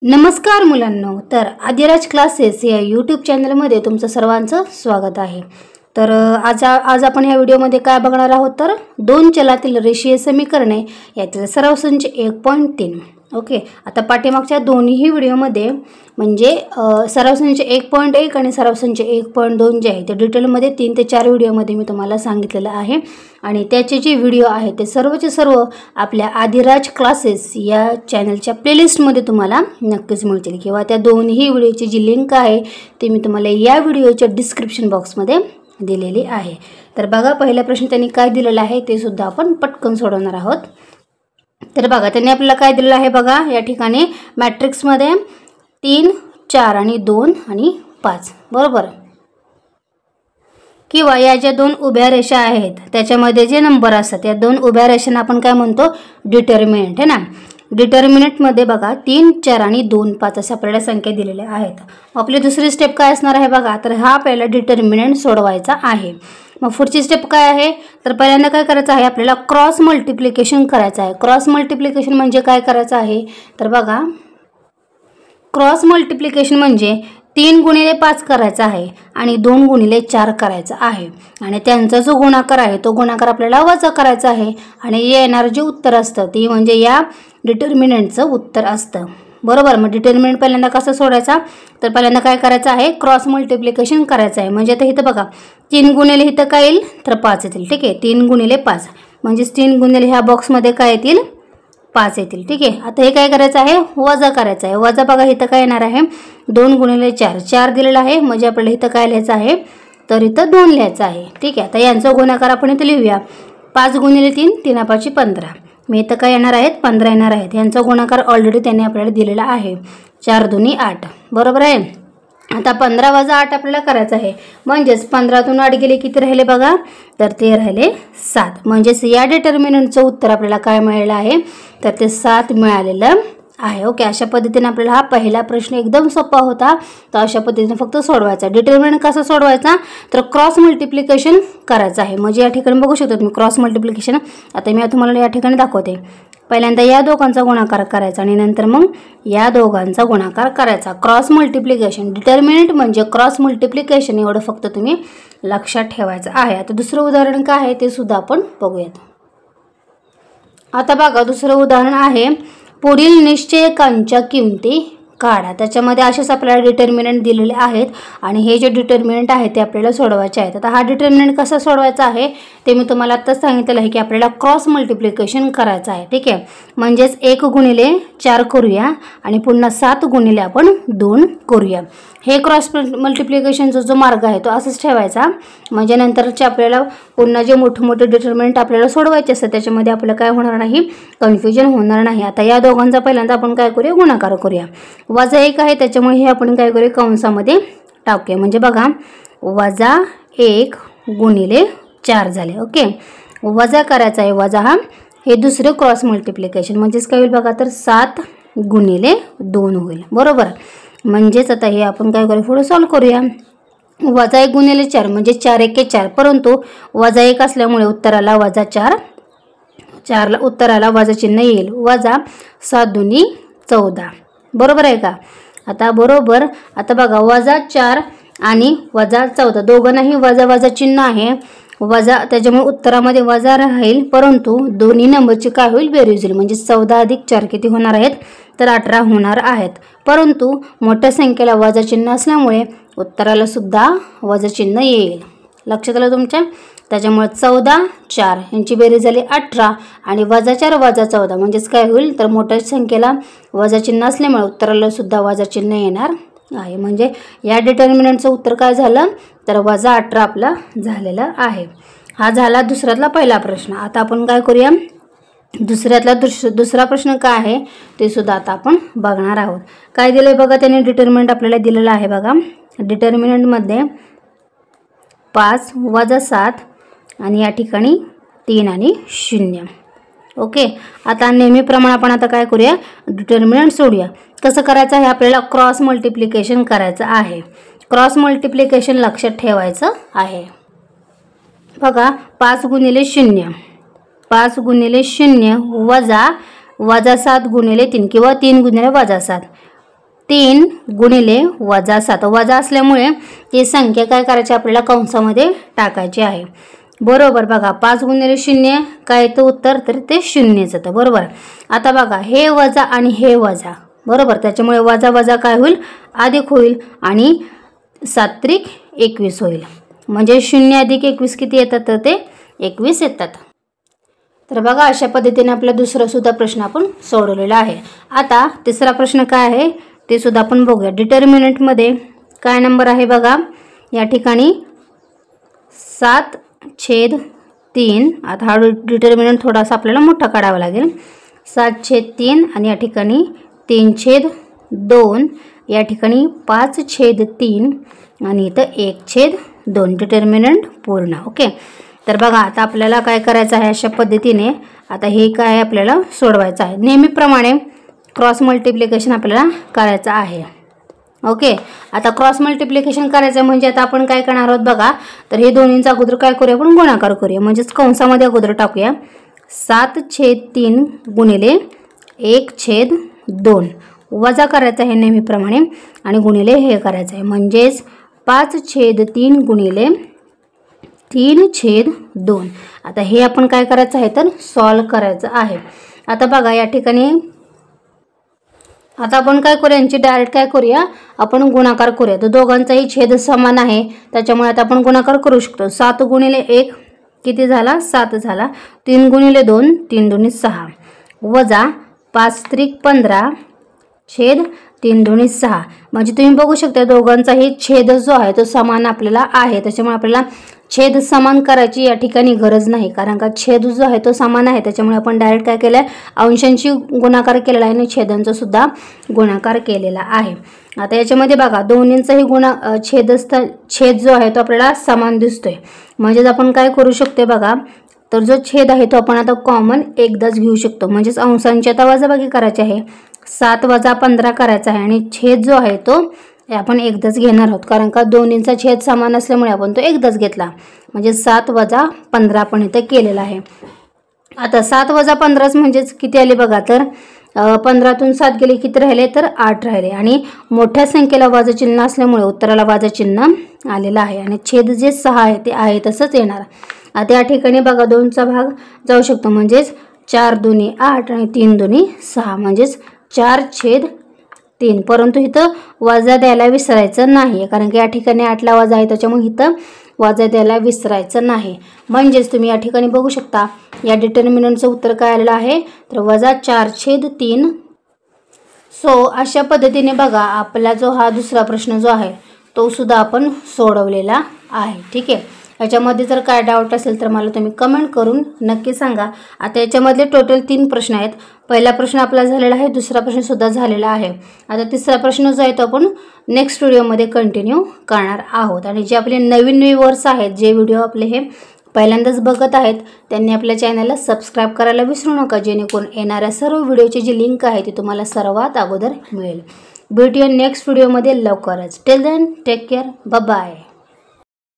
नमस्कार मुलांनो, तर आदिराज क्लासेस या यूट्यूब चॅनलमध्ये तुमचं सर्वांचं स्वागत आहे। तर आज आपण या व्हिडिओमध्ये काय बघणार आहोत तर दोन चलातील रेषीय समीकरणे यातील सराव संच 1.3। ओके, आता पाठीमागच्या दोन्ही व्हिडिओमध्ये म्हणजे सराव संच 1.1 आणि सराव संच 1.2 जे आहे ते डिटेलमध्ये 3 ते 4 व्हिडिओमध्ये मी तुम्हाला सांगितलेलं आहे आणि त्याचे जे व्हिडिओ आहे ते सर्वचे सर्व आपल्या आदिराज क्लासेस या चॅनलच्या प्लेलिस्टमध्ये तुम्हाला नक्कीच मिळतील किंवा त्या दोन्ही व्हिडिओची जी लिंक आहे ते मी तुम्हाला या व्हिडिओच्या डिस्क्रिप्शन बॉक्समध्ये दिलेली आहे। तर बघा, पहिला प्रश्न त्यांनी काय दिलेला आहे ते सुद्धा आपण पटकन सोडवणार आहोत। तर बघा, त्यांनी आपल्याला काय दिलेलं आहे बघा, या ठिकाणी मॅट्रिक्समध्ये 3, 4 आणि 2 आणि 5 बरोबर, किंवा या ज्या दोन उभ्या रेषा आहेत त्याच्यामध्ये जे नंबर असतात या दोन उभ्या रेषांना आपण काय म्हणतो, डिटर्मिनंट है ना। डिटर्मिनंटमध्ये बघा 3, 4 आणि 2, 5 अशा आपल्याला संख्या दिलेल्या आहेत। आपली दुसरी स्टेप काय असणार आहे बघा, तर हा पहिला डिटर्मिनंट सोडवायचा आहे। मग पुढची स्टेप काय आहे तर पहिल्यांदा काय करायचं आहे, आपल्याला क्रॉस मल्टिप्लिकेशन करायचं आहे। क्रॉस मल्टिप्लिकेशन म्हणजे काय करायचं आहे तर बघा, क्रॉस मल्टिप्लिकेशन म्हणजे 3 गुणिले 5 करायचा आहे आणि 2 गुणिले 4 करायचा आहे आणि त्यांचा जो गुणाकार आहे तो गुणाकार आपल्याला वजा करायचा आहे आणि येणार जे उत्तर असतं ते म्हणजे या डिटर्मिनंटचं उत्तर असतं बरोबर। मग डिटर्मिनंट पहिल्यांदा कसं सोडायचा तर पहिल्यांदा काय करायचं आहे, क्रॉस मल्टिप्लिकेशन करायचं आहे। म्हणजे आता इथं बघा 3 गुणिले इथं काय येईल तर 5 येतील, ठीक आहे। 3 गुणिले 5 म्हणजेच 3 गुणिले ह्या बॉक्समध्ये काय येतील 5 येतील, ठीक आहे। आता हे काय करायचं आहे, वजा करायचं आहे। वजा बघा इथं काय येणार आहे 2 गुणिले 4, 4 दिलेलं आहे म्हणजे आपल्याला इथं काय लिहायचं आहे तर इथं 2 लिहायचं आहे, ठीक आहे। आता यांचा गुणाकार आपण इथं लिहूया, 5 गुणिले 3, 3 5 15, मी इथं काय येणार आहेत 15 येणार आहेत। यांचा गुणाकार ऑलरेडी त्यांनी आपल्याला दिलेला आहे, 4 दुनी 8 बरोबर आहे। आता 15 वजा 8 आपल्याला करायचं आहे, म्हणजेच 15तून 8 गेले किती राहिले बघा तर ते राहिले 7, म्हणजेच या डिटर्मिनंटचं उत्तर आपल्याला काय मिळालं आहे तर ते 7 मिळालेलं आहे। ओके, अशा पद्धतीने आपल्याला हा पहिला प्रश्न एकदम सोपा होता, तर अशा पद्धतीने फक्त सोडवायचा। डिटर्मिनंट कसा सोडवायचा तर क्रॉस मल्टिप्लिकेशन करायचं आहे। म्हणजे या ठिकाणी बघू शकतो तुम्ही क्रॉस मल्टिप्लिकेशन, आता मी तुम्हाला या ठिकाणी दाखवते। पहिल्यांदा या दोघांचा गुणाकार करायचा आणि नंतर मग या दोघांचा गुणाकार करायचा, क्रॉस मल्टिप्लिकेशन। डिटर्मिनंट म्हणजे क्रॉस मल्टिप्लिकेशन, एवढं फक्त तुम्ही लक्षात ठेवायचं आहे। आता दुसरं उदाहरण काय आहे ते सुद्धा आपण बघूयात। आता बघा, दुसरं उदाहरण आहे, पुढील निश्चयकांच्या किमती काढा। त्याच्यामध्ये असेच आपल्याला डिटर्मिनंट दिलेले आहेत आणि हे जे डिटर्मिनंट आहे ते आपल्याला सोडवायचे आहेत। आता हा डिटर्मिनंट कसा सोडवायचा आहे ते मी तुम्हाला आत्ताच सांगितलेलं आहे की आपल्याला क्रॉस मल्टिप्लिकेशन करायचं आहे, ठीक आहे। म्हणजेच 1 गुणिले 4 करूया आणि पुन्हा 7 गुणिले आपण 2 करूया। हे क्रॉस मल्टिप्लिकेशनचा जो मार्ग आहे तो असंच ठेवायचा, म्हणजे नंतरचे आपल्याला पुन्हा जे मोठे मोठे डिटर्मिनंट आपल्याला सोडवायचे असतात त्याच्यामध्ये आपल्याला काय होणार नाही, कन्फ्युजन होणार नाही। आता या दोघांचा पहिल्यांदा आपण काय करूया, गुणाकार करूया। वजा 1 आहे त्याच्यामुळे हे आपण काय करूया, कंसामध्ये टाकूया। म्हणजे बघा वजा 1 गुणिले 4 झाले। ओके, वजा करायचा आहे, वजा हा हे दुसरे क्रॉस मल्टिप्लिकेशन म्हणजेच काय होईल बघा तर 7 गुणिले 2 होईल बरोबर। म्हणजेच आता हे आपण काय करूया, पुढे सॉल्व करूया। वजा 1 गुणिले 4 म्हणजे 4 1 4, परंतु वजा 1 असल्यामुळे उत्तराला वजा 4, 4ला उत्तराला वजा चिन्ह येईल, वजा 7 दुनी 14 बरोबर आहे का। आता बरोबर, आता बघा वजा 4 आणि वजा 14 दोघांनाही वजा वजा चिन्ह आहे, वजा त्याच्यामुळे उत्तरामध्ये वजा राहील, परंतु दोन्ही नंबरची काय होईल, बेरीज होईल। म्हणजे 14 अधिक 4 किती होणार आहेत तर 18 होणार आहेत, परंतु मोठ्या संख्येला वजा चिन्ह असल्यामुळे उत्तराला सुद्धा वजा चिन्ह येईल। लक्षात आलं तुमच्या, त्याच्यामुळे 14 4 यांची बेरीज झाली 18 आणि वजा 4 वजा 14 म्हणजेच काय होईल तर मोठ्या संख्येला वजा चिन्ह असल्यामुळे उत्तराला सुद्धा वजा चिन्ह येणार आहे। म्हणजे या डिटर्मिनंटचं उत्तर काय झालं तर वजा 18 आपला झालेला आहे। हा झाला दुसऱ्यातला पहिला प्रश्न। आता आपण काय करूया, दुसऱ्यातला दुसरा प्रश्न काय आहे ते सुद्धा आता आपण बघणार आहोत। काय दिलं बघा, त्याने डिटर्मिनंट आपल्याला दिलेलं आहे बघा। डिटर्मिनंटमध्ये 5 वजा 7 आणि या ठिकाणी 3 आणि 0। ओके, आता नेहमीप्रमाणे आपण आता काय करूया, डिटर्मिनंट सोडूया। कसं करायचं आहे, आपल्याला क्रॉस मल्टिप्लिकेशन करायचं आहे। क्रॉस मल्टिप्लिकेशन लक्षात ठेवायचं आहे बघा, 5 गुणिले 0, 5 गुणिले 0 वजा 7 गुणिले 3 किंवा 3 गुणिले वजा 7 3 गुणिले वजा 7 वजा असल्यामुळे ती संख्या काय करायची आपल्याला कंसामध्ये टाकायची आहे बरोबर। बघा 5 गुणिले 0 काय येतं उत्तर तर ते 0च येतं बरोबर। आता बघा हे वजा आणि हे वजा बरोबर त्याच्यामुळे वजा वजा काय होईल अधिक होईल आणि 7 त्रिक 21 होईल म्हणजे 0 अधिक 21 किती येतात तर ते 21 येतात। तर बघा अशा पद्धतीने आपला दुसरा सुद्धा प्रश्न आपण सोडवलेला आहे। आता तिसरा प्रश्न काय आहे ते सुद्धा आपण बघूया। डिटर्मिनंटमध्ये काय नंबर आहे बघा या ठिकाणी 7/3। आता हा डिटर्मिनंट थोडासा आपल्याला मोठा काढावा लागेल 7/3 आणि या ठिकाणी 3/2 या ठिकाणी 5/3 आणि इथं 1/2 डिटर्मिनंट पूर्ण ओके। तर बघा आता आपल्याला काय करायचं आहे अशा पद्धतीने आता हे काय आपल्याला सोडवायचं आहे नेहमीप्रमाणे क्रॉस मल्टिप्लिकेशन आपल्याला करायचं आहे ओके। आता क्रॉस मल्टिप्लिकेशन करायचं म्हणजे आता आपण काय करणार आहोत बघा तर हे दोन्हींचा अगोदर काय करूया आपण गुणाकार करूया म्हणजेच कंसामध्ये अगोदर टाकूया 7/3 गुणिले 1/2 वजा करायचं आहे नेहमीप्रमाणे आणि गुणिले हे करायचं आहे म्हणजेच 5/3 गुणिले 3/2। आता हे आपण काय करायचं आहे तर सॉल्व करायचं आहे। आता बघा या ठिकाणी आता आपण काय करूया यांची डायरेक्ट काय करूया आपण गुणाकार करूया। तर दोघांचाही छेद समान आहे त्याच्यामुळे आता आपण गुणाकार करू शकतो 7 गुणिले 1 किती झाला 7 झाला 3 गुणिले 2 3 दुनी 6 वजा 5 त्रिक 15 छेद 3 दुनी 6 म्हणजे तुम्ही बघू शकता दोघांचाही छेद जो आहे तो समान आपल्याला आहे त्याच्यामुळे आपल्याला छेद समान करायची या ठिकाणी गरज नाही कारण का छेद जो आहे तो समान आहे त्याच्यामुळे आपण डायरेक्ट काय केलं आहे अंशांची गुणाकार केलेला आहे आणि छेदांचा सुद्धा गुणाकार केलेला आहे। आता याच्यामध्ये बघा दोन्हींचाही छेद जो आहे तो आपल्याला समान दिसतोय म्हणजेच आपण काय करू शकतो बघा तर जो छेद आहे तो आपण आता कॉमन एकदाच घेऊ शकतो म्हणजेच अंशांची आता वजाबाकी करायची आहे 7 वजा 15 करायचा आहे आणि छेद जो आहे तो आपण एकदाच घेणार आहोत कारण का दोन्हींचा छेद समान असल्यामुळे आपण तो एकदाच घेतला म्हणजे 7 वजा 15 आपण इथे केलेला आहे। आता 7 वजा 15 म्हणजेच किती आले बघा तर 15तून 7 गेले किती राहिले तर 8 राहिले आणि मोठ्या संख्येला वजा चिन्ह असल्यामुळे उत्तराला वजा चिन्ह आलेलं आहे आणि छेद जे 6 आहे ते आहे तसंच येणार। आता या ठिकाणी बघा 2चा भाग जाऊ शकतो म्हणजेच 4 दुनी 8 आणि 3 दुनी 6 म्हणजेच 4/3 परंतु इथं वजा द्यायला विसरायचं नाही कारण की या ठिकाणी 8ला वजा आहे त्याच्यामुळे इथं वजा द्यायला विसरायचं नाही म्हणजेच तुम्ही या ठिकाणी बघू शकता या डिटर्मिनंटचं उत्तर काय आलेलं आहे तर वजा 4/3। सो अशा पद्धतीने बघा आपला जो हा दुसरा प्रश्न जो आहे तो सुद्धा आपण सोडवलेला आहे ठीक आहे। याच्यामध्ये जर काय डाऊट असेल तर मला तुम्ही कमेंट करून नक्की सांगा। आता याच्यामधले टोटल 3 प्रश्न आहेत पहिला प्रश्न आपला झालेला आहे दुसरा प्रश्न सुद्धा झालेला आहे। आता तिसरा प्रश्न जो आहे तो आपण नेक्स्ट व्हिडिओमध्ये कंटिन्यू करणार आहोत आणि जे आपले नवीन व्ह्यूअर्स आहेत जे व्हिडिओ आपले हे पहिल्यांदाच बघत आहेत त्यांनी आपल्या चॅनलला सबस्क्राईब करायला विसरू नका जेणेकरून येणाऱ्या सर्व व्हिडिओची जी लिंक आहे ती तुम्हाला सर्वात अगोदर मिळेल। भेटूया नेक्स्ट व्हिडिओमध्ये लवकरच till then take care bye bye.